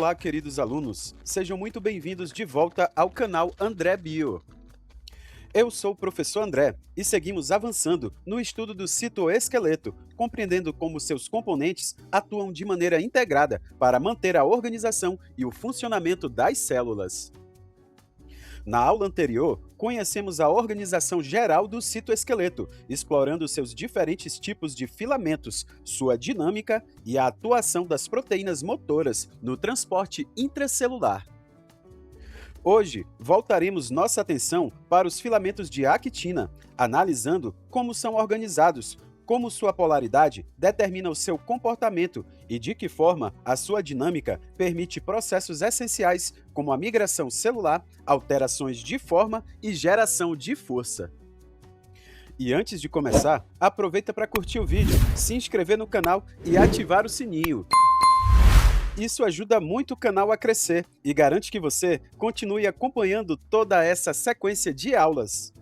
Olá, queridos alunos, sejam muito bem-vindos de volta ao canal André Bio. Eu sou o professor André e seguimos avançando no estudo do citoesqueleto, compreendendo como seus componentes atuam de maneira integrada para manter a organização e o funcionamento das células. Na aula anterior, conhecemos a organização geral do citoesqueleto, explorando seus diferentes tipos de filamentos, sua dinâmica e a atuação das proteínas motoras no transporte intracelular. Hoje, voltaremos nossa atenção para os filamentos de actina, analisando como são organizados, como sua polaridade determina o seu comportamento e de que forma a sua dinâmica permite processos essenciais como a migração celular, alterações de forma e geração de força. E antes de começar, aproveita para curtir o vídeo, se inscrever no canal e ativar o sininho. Isso ajuda muito o canal a crescer e garante que você continue acompanhando toda essa sequência de aulas.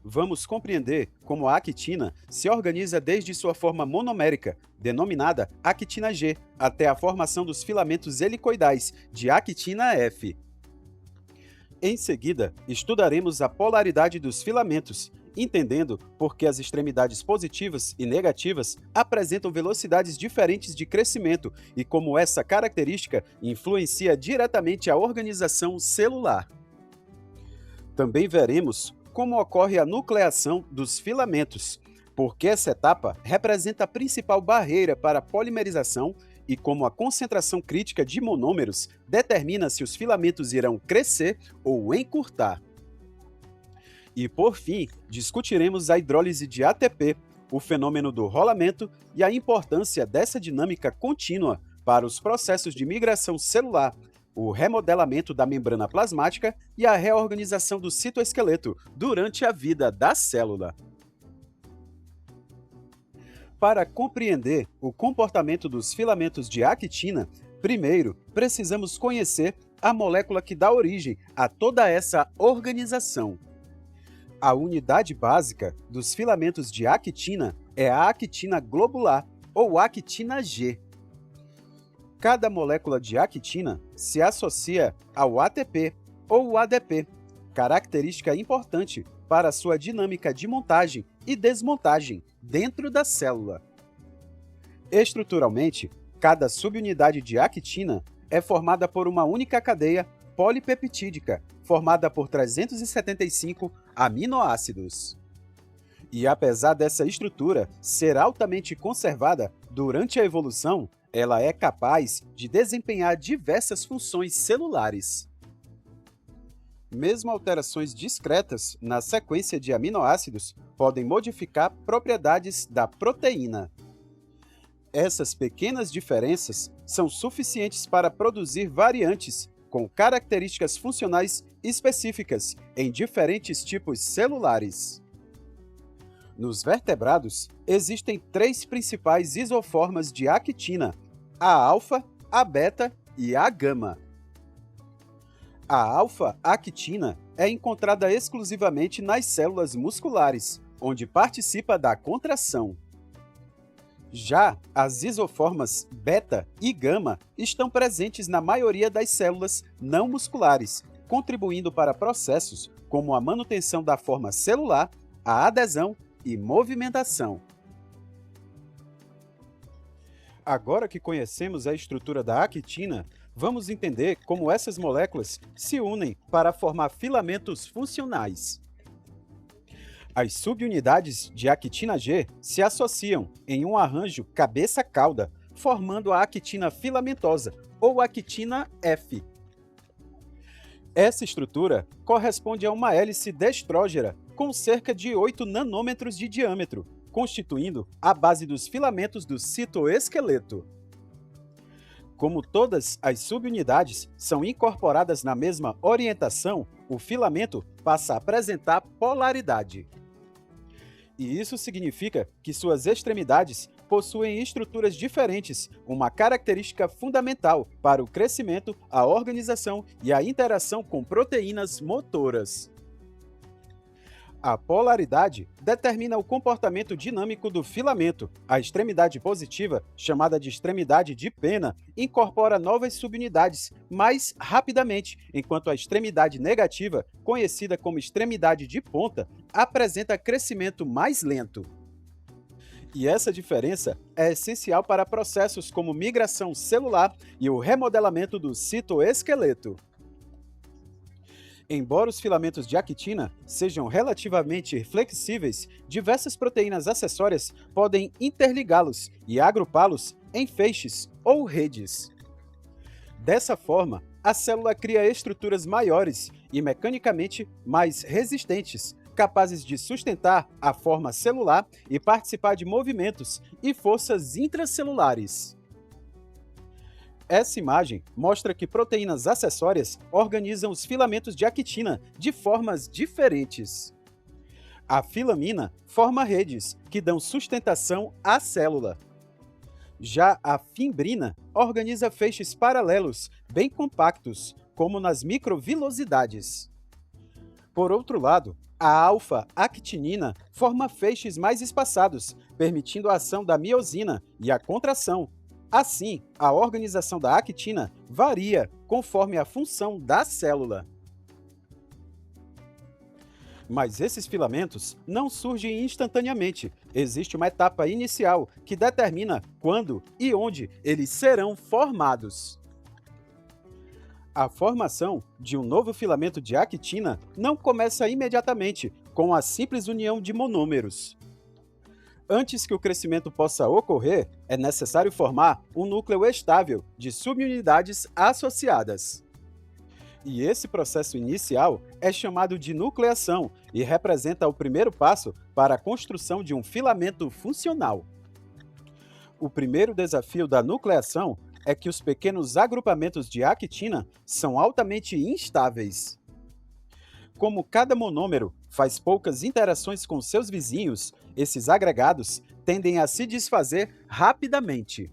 Vamos compreender como a actina se organiza desde sua forma monomérica, denominada actina G, até a formação dos filamentos helicoidais de actina F. Em seguida, estudaremos a polaridade dos filamentos, entendendo por que as extremidades positivas e negativas apresentam velocidades diferentes de crescimento e como essa característica influencia diretamente a organização celular. Também veremos como ocorre a nucleação dos filamentos, porque essa etapa representa a principal barreira para a polimerização e como a concentração crítica de monômeros determina se os filamentos irão crescer ou encurtar. E, por fim, discutiremos a hidrólise de ATP, o fenômeno do rolamento e a importância dessa dinâmica contínua para os processos de migração celular, o remodelamento da membrana plasmática e a reorganização do citoesqueleto durante a vida da célula. Para compreender o comportamento dos filamentos de actina, primeiro precisamos conhecer a molécula que dá origem a toda essa organização. A unidade básica dos filamentos de actina é a actina globular, ou actina G. Cada molécula de actina se associa ao ATP ou ADP, característica importante para sua dinâmica de montagem e desmontagem dentro da célula. Estruturalmente, cada subunidade de actina é formada por uma única cadeia polipeptídica, formada por 375 aminoácidos. E apesar dessa estrutura ser altamente conservada durante a evolução, ela é capaz de desempenhar diversas funções celulares. Mesmo alterações discretas na sequência de aminoácidos podem modificar propriedades da proteína. Essas pequenas diferenças são suficientes para produzir variantes com características funcionais específicas em diferentes tipos celulares. Nos vertebrados, existem três principais isoformas de actina: a alfa, a beta e a gama. A alfa-actina é encontrada exclusivamente nas células musculares, onde participa da contração. Já as isoformas beta e gama estão presentes na maioria das células não musculares, contribuindo para processos como a manutenção da forma celular, a adesão e movimentação. Agora que conhecemos a estrutura da actina, vamos entender como essas moléculas se unem para formar filamentos funcionais. As subunidades de actina G se associam em um arranjo cabeça-cauda, formando a actina filamentosa, ou actina F. Essa estrutura corresponde a uma hélice destrógera com cerca de 8 nanômetros de diâmetro, constituindo a base dos filamentos do citoesqueleto. Como todas as subunidades são incorporadas na mesma orientação, o filamento passa a apresentar polaridade. E isso significa que suas extremidades possuem estruturas diferentes, uma característica fundamental para o crescimento, a organização e a interação com proteínas motoras. A polaridade determina o comportamento dinâmico do filamento. A extremidade positiva, chamada de extremidade de pena, incorpora novas subunidades mais rapidamente, enquanto a extremidade negativa, conhecida como extremidade de ponta, apresenta crescimento mais lento. E essa diferença é essencial para processos como migração celular e o remodelamento do citoesqueleto. Embora os filamentos de actina sejam relativamente flexíveis, diversas proteínas acessórias podem interligá-los e agrupá-los em feixes ou redes. Dessa forma, a célula cria estruturas maiores e mecanicamente mais resistentes, capazes de sustentar a forma celular e participar de movimentos e forças intracelulares. Essa imagem mostra que proteínas acessórias organizam os filamentos de actina de formas diferentes. A filamina forma redes que dão sustentação à célula. Já a fimbrina organiza feixes paralelos, bem compactos, como nas microvilosidades. Por outro lado, a alfa-actinina forma feixes mais espaçados, permitindo a ação da miosina e a contração. Assim, a organização da actina varia conforme a função da célula. Mas esses filamentos não surgem instantaneamente. Existe uma etapa inicial que determina quando e onde eles serão formados. A formação de um novo filamento de actina não começa imediatamente com a simples união de monômeros. Antes que o crescimento possa ocorrer, é necessário formar um núcleo estável de subunidades associadas. E esse processo inicial é chamado de nucleação e representa o primeiro passo para a construção de um filamento funcional. O primeiro desafio da nucleação é que os pequenos agrupamentos de actina são altamente instáveis. Como cada monômero faz poucas interações com seus vizinhos, esses agregados tendem a se desfazer rapidamente.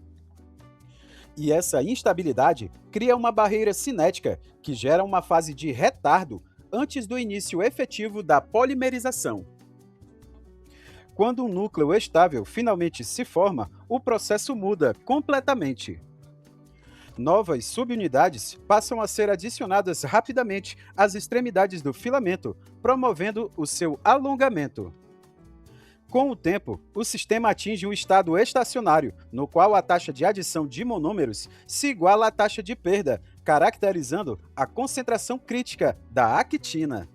E essa instabilidade cria uma barreira cinética que gera uma fase de retardo antes do início efetivo da polimerização. Quando um núcleo estável finalmente se forma, o processo muda completamente. Novas subunidades passam a ser adicionadas rapidamente às extremidades do filamento, promovendo o seu alongamento. Com o tempo, o sistema atinge um estado estacionário, no qual a taxa de adição de monômeros se iguala à taxa de perda, caracterizando a concentração crítica da actina.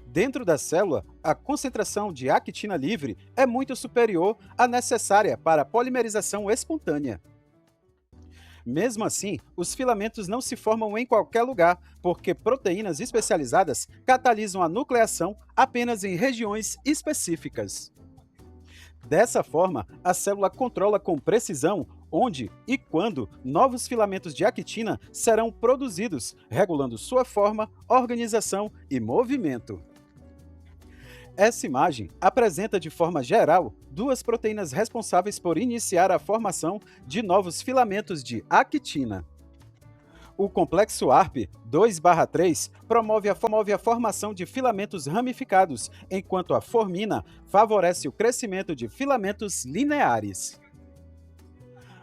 Dentro da célula, a concentração de actina livre é muito superior à necessária para a polimerização espontânea. Mesmo assim, os filamentos não se formam em qualquer lugar, porque proteínas especializadas catalisam a nucleação apenas em regiões específicas. Dessa forma, a célula controla com precisão onde e quando novos filamentos de actina serão produzidos, regulando sua forma, organização e movimento. Essa imagem apresenta de forma geral duas proteínas responsáveis por iniciar a formação de novos filamentos de actina. O complexo ARP 2/3 promove a formação de filamentos ramificados, enquanto a formina favorece o crescimento de filamentos lineares.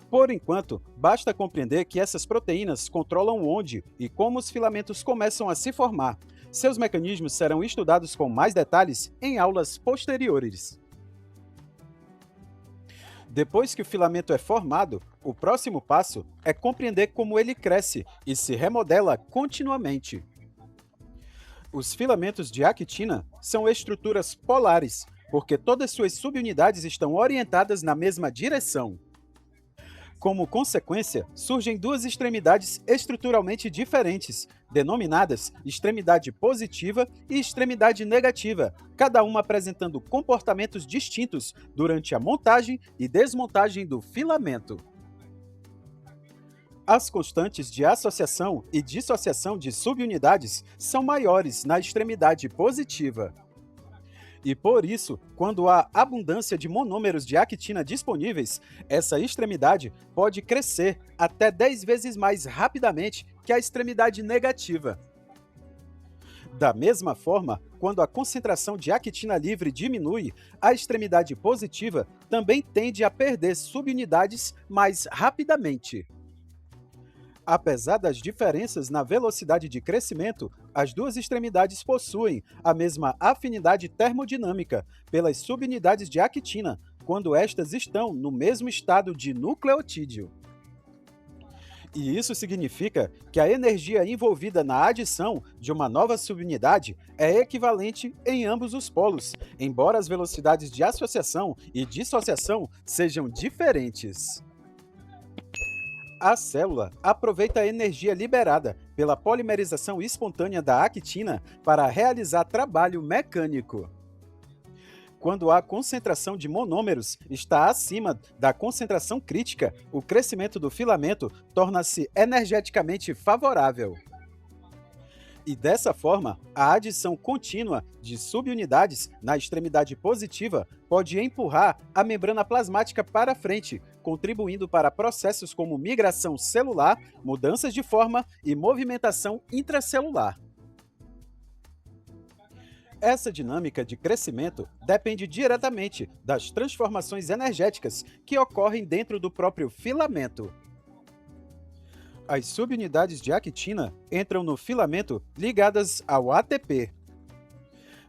Por enquanto, basta compreender que essas proteínas controlam onde e como os filamentos começam a se formar. Seus mecanismos serão estudados com mais detalhes em aulas posteriores. Depois que o filamento é formado, o próximo passo é compreender como ele cresce e se remodela continuamente. Os filamentos de actina são estruturas polares, porque todas suas subunidades estão orientadas na mesma direção. Como consequência, surgem duas extremidades estruturalmente diferentes, denominadas extremidade positiva e extremidade negativa, cada uma apresentando comportamentos distintos durante a montagem e desmontagem do filamento. As constantes de associação e dissociação de subunidades são maiores na extremidade positiva. E por isso, quando há abundância de monômeros de actina disponíveis, essa extremidade pode crescer até 10 vezes mais rapidamente que a extremidade negativa. Da mesma forma, quando a concentração de actina livre diminui, a extremidade positiva também tende a perder subunidades mais rapidamente. Apesar das diferenças na velocidade de crescimento, as duas extremidades possuem a mesma afinidade termodinâmica pelas subunidades de actina, quando estas estão no mesmo estado de nucleotídeo. E isso significa que a energia envolvida na adição de uma nova subunidade é equivalente em ambos os polos, embora as velocidades de associação e dissociação sejam diferentes. A célula aproveita a energia liberada pela polimerização espontânea da actina para realizar trabalho mecânico. Quando a concentração de monômeros está acima da concentração crítica, o crescimento do filamento torna-se energeticamente favorável. E dessa forma, a adição contínua de subunidades na extremidade positiva pode empurrar a membrana plasmática para frente, contribuindo para processos como migração celular, mudanças de forma e movimentação intracelular. Essa dinâmica de crescimento depende diretamente das transformações energéticas que ocorrem dentro do próprio filamento. As subunidades de actina entram no filamento ligadas ao ATP.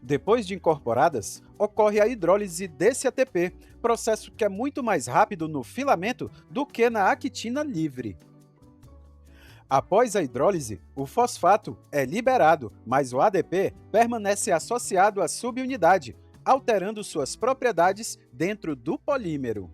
Depois de incorporadas, ocorre a hidrólise desse ATP, processo que é muito mais rápido no filamento do que na actina livre. Após a hidrólise, o fosfato é liberado, mas o ADP permanece associado à subunidade, alterando suas propriedades dentro do polímero.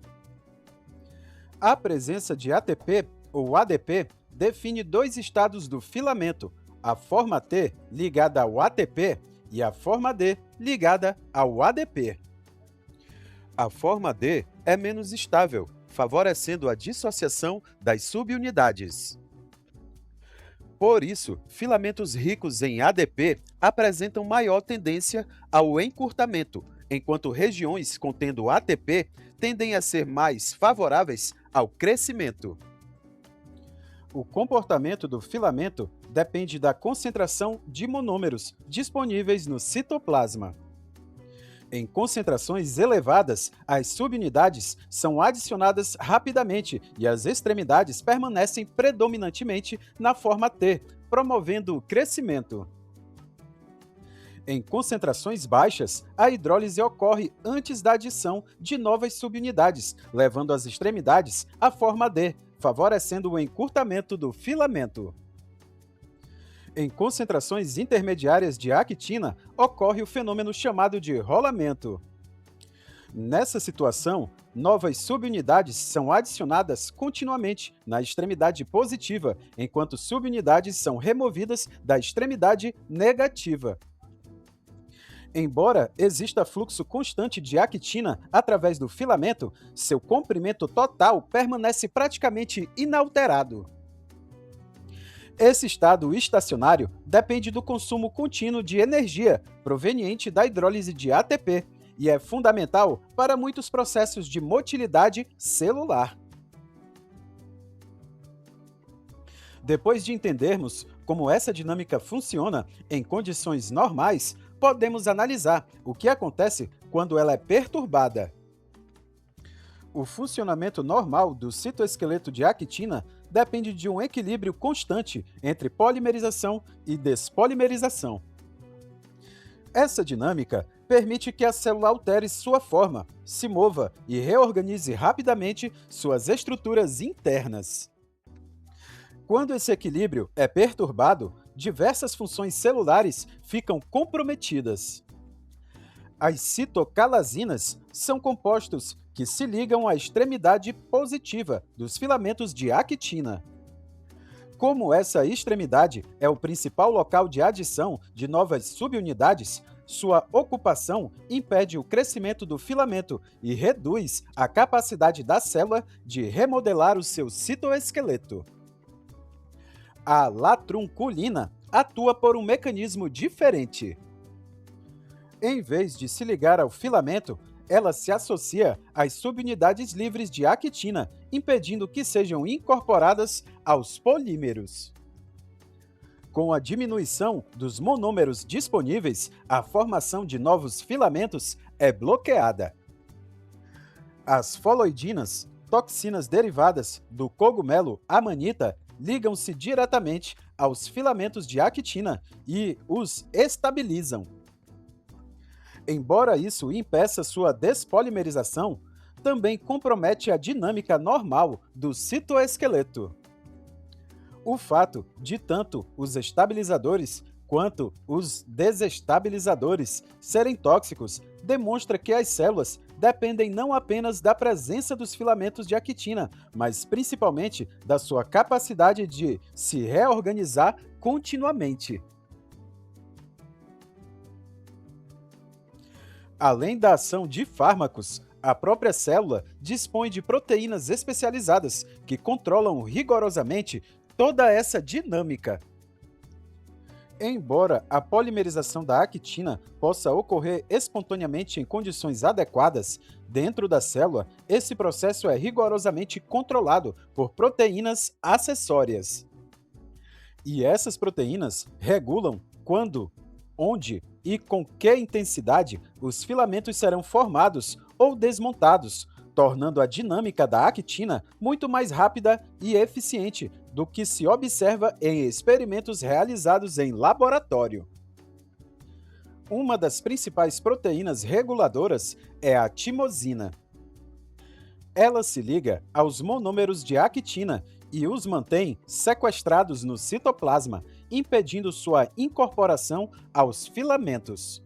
A presença de ATP ou ADP define dois estados do filamento, a forma T ligada ao ATP e a forma D ligada ao ADP. A forma D é menos estável, favorecendo a dissociação das subunidades. Por isso, filamentos ricos em ADP apresentam maior tendência ao encurtamento, enquanto regiões contendo ATP tendem a ser mais favoráveis ao crescimento. O comportamento do filamento depende da concentração de monômeros disponíveis no citoplasma. Em concentrações elevadas, as subunidades são adicionadas rapidamente e as extremidades permanecem predominantemente na forma T, promovendo o crescimento. Em concentrações baixas, a hidrólise ocorre antes da adição de novas subunidades, levando as extremidades à forma D, favorecendo o encurtamento do filamento. Em concentrações intermediárias de actina, ocorre o fenômeno chamado de rolamento. Nessa situação, novas subunidades são adicionadas continuamente na extremidade positiva, enquanto subunidades são removidas da extremidade negativa. Embora exista fluxo constante de actina através do filamento, seu comprimento total permanece praticamente inalterado. Esse estado estacionário depende do consumo contínuo de energia proveniente da hidrólise de ATP e é fundamental para muitos processos de motilidade celular. Depois de entendermos como essa dinâmica funciona em condições normais, podemos analisar o que acontece quando ela é perturbada. O funcionamento normal do citoesqueleto de actina depende de um equilíbrio constante entre polimerização e despolimerização. Essa dinâmica permite que a célula altere sua forma, se mova e reorganize rapidamente suas estruturas internas. Quando esse equilíbrio é perturbado, diversas funções celulares ficam comprometidas. As citocalasinas são compostos que se ligam à extremidade positiva dos filamentos de actina. Como essa extremidade é o principal local de adição de novas subunidades, sua ocupação impede o crescimento do filamento e reduz a capacidade da célula de remodelar o seu citoesqueleto. A latrunculina atua por um mecanismo diferente. Em vez de se ligar ao filamento, ela se associa às subunidades livres de actina, impedindo que sejam incorporadas aos polímeros. com a diminuição dos monômeros disponíveis, a formação de novos filamentos é bloqueada. As foloidinas, toxinas derivadas do cogumelo amanita, ligam-se diretamente aos filamentos de actina e os estabilizam. Embora isso impeça sua despolimerização, também compromete a dinâmica normal do citoesqueleto. O fato de tanto os estabilizadores quanto os desestabilizadores serem tóxicos demonstra que as células dependem não apenas da presença dos filamentos de actina, mas principalmente da sua capacidade de se reorganizar continuamente. Além da ação de fármacos, a própria célula dispõe de proteínas especializadas que controlam rigorosamente toda essa dinâmica. Embora a polimerização da actina possa ocorrer espontaneamente em condições adequadas, dentro da célula, esse processo é rigorosamente controlado por proteínas acessórias. E essas proteínas regulam quando, onde e com que intensidade os filamentos serão formados ou desmontados, tornando a dinâmica da actina muito mais rápida e eficiente do que se observa em experimentos realizados em laboratório. Uma das principais proteínas reguladoras é a timosina. Ela se liga aos monômeros de actina e os mantém sequestrados no citoplasma, impedindo sua incorporação aos filamentos.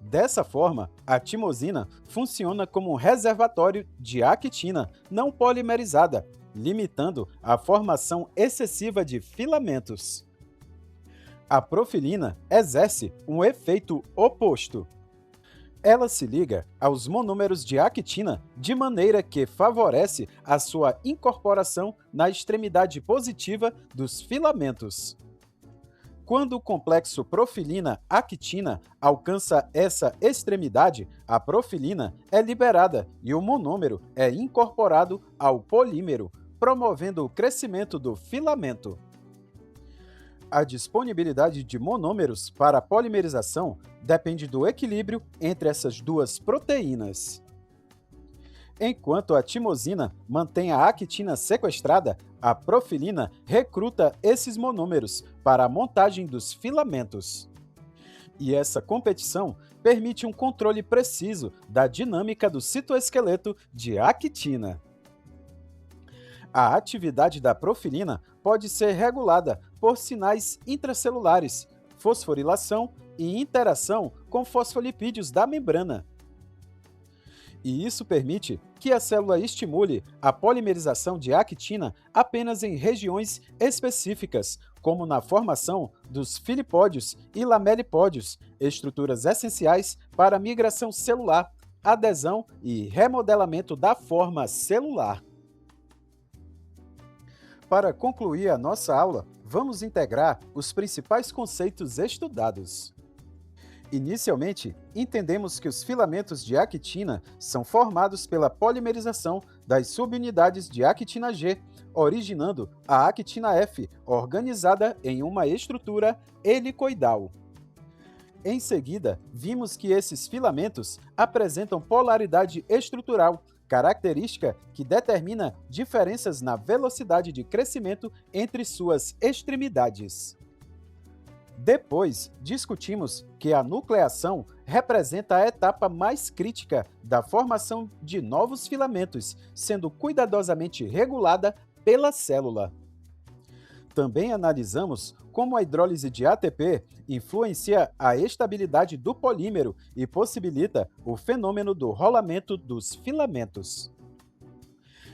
Dessa forma, a timosina funciona como um reservatório de actina não polimerizada, limitando a formação excessiva de filamentos. A profilina exerce um efeito oposto. Ela se liga aos monômeros de actina de maneira que favorece a sua incorporação na extremidade positiva dos filamentos. Quando o complexo profilina-actina alcança essa extremidade, a profilina é liberada e o monômero é incorporado ao polímero, promovendo o crescimento do filamento. A disponibilidade de monômeros para a polimerização depende do equilíbrio entre essas duas proteínas. Enquanto a timosina mantém a actina sequestrada, a profilina recruta esses monômeros para a montagem dos filamentos. E essa competição permite um controle preciso da dinâmica do citoesqueleto de actina. A atividade da profilina pode ser regulada por sinais intracelulares, fosforilação e interação com fosfolipídios da membrana. E isso permite que a célula estimule a polimerização de actina apenas em regiões específicas, como na formação dos filipódios e lamelipódios, estruturas essenciais para a migração celular, adesão e remodelamento da forma celular. Para concluir a nossa aula, vamos integrar os principais conceitos estudados. Inicialmente, entendemos que os filamentos de actina são formados pela polimerização das subunidades de actina G, originando a actina F, organizada em uma estrutura helicoidal. Em seguida, vimos que esses filamentos apresentam polaridade estrutural, característica que determina diferenças na velocidade de crescimento entre suas extremidades. Depois, discutimos que a nucleação representa a etapa mais crítica da formação de novos filamentos, sendo cuidadosamente regulada pela célula. Também analisamos como a hidrólise de ATP influencia a estabilidade do polímero e possibilita o fenômeno do rolamento dos filamentos.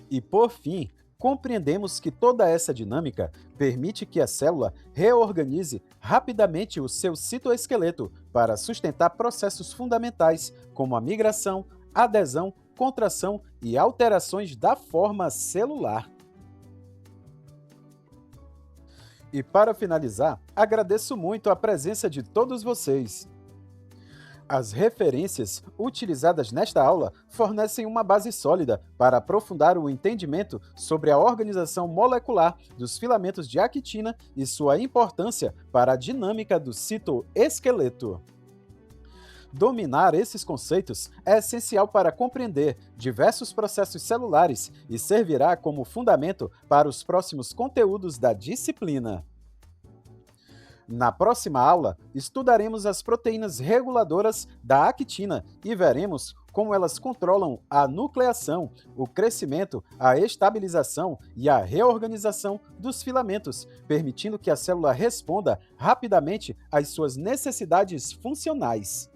E, por fim, compreendemos que toda essa dinâmica permite que a célula reorganize rapidamente o seu citoesqueleto para sustentar processos fundamentais como a migração, adesão, contração e alterações da forma celular. E para finalizar, agradeço muito a presença de todos vocês. As referências utilizadas nesta aula fornecem uma base sólida para aprofundar o entendimento sobre a organização molecular dos filamentos de actina e sua importância para a dinâmica do citoesqueleto. Dominar esses conceitos é essencial para compreender diversos processos celulares e servirá como fundamento para os próximos conteúdos da disciplina. Na próxima aula, estudaremos as proteínas reguladoras da actina e veremos como elas controlam a nucleação, o crescimento, a estabilização e a reorganização dos filamentos, permitindo que a célula responda rapidamente às suas necessidades funcionais.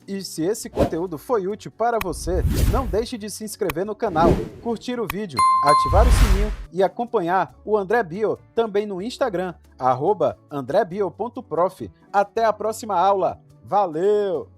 E se esse conteúdo foi útil para você, não deixe de se inscrever no canal, curtir o vídeo, ativar o sininho e acompanhar o André Bio também no Instagram, @andrebio.prof. Até a próxima aula. Valeu!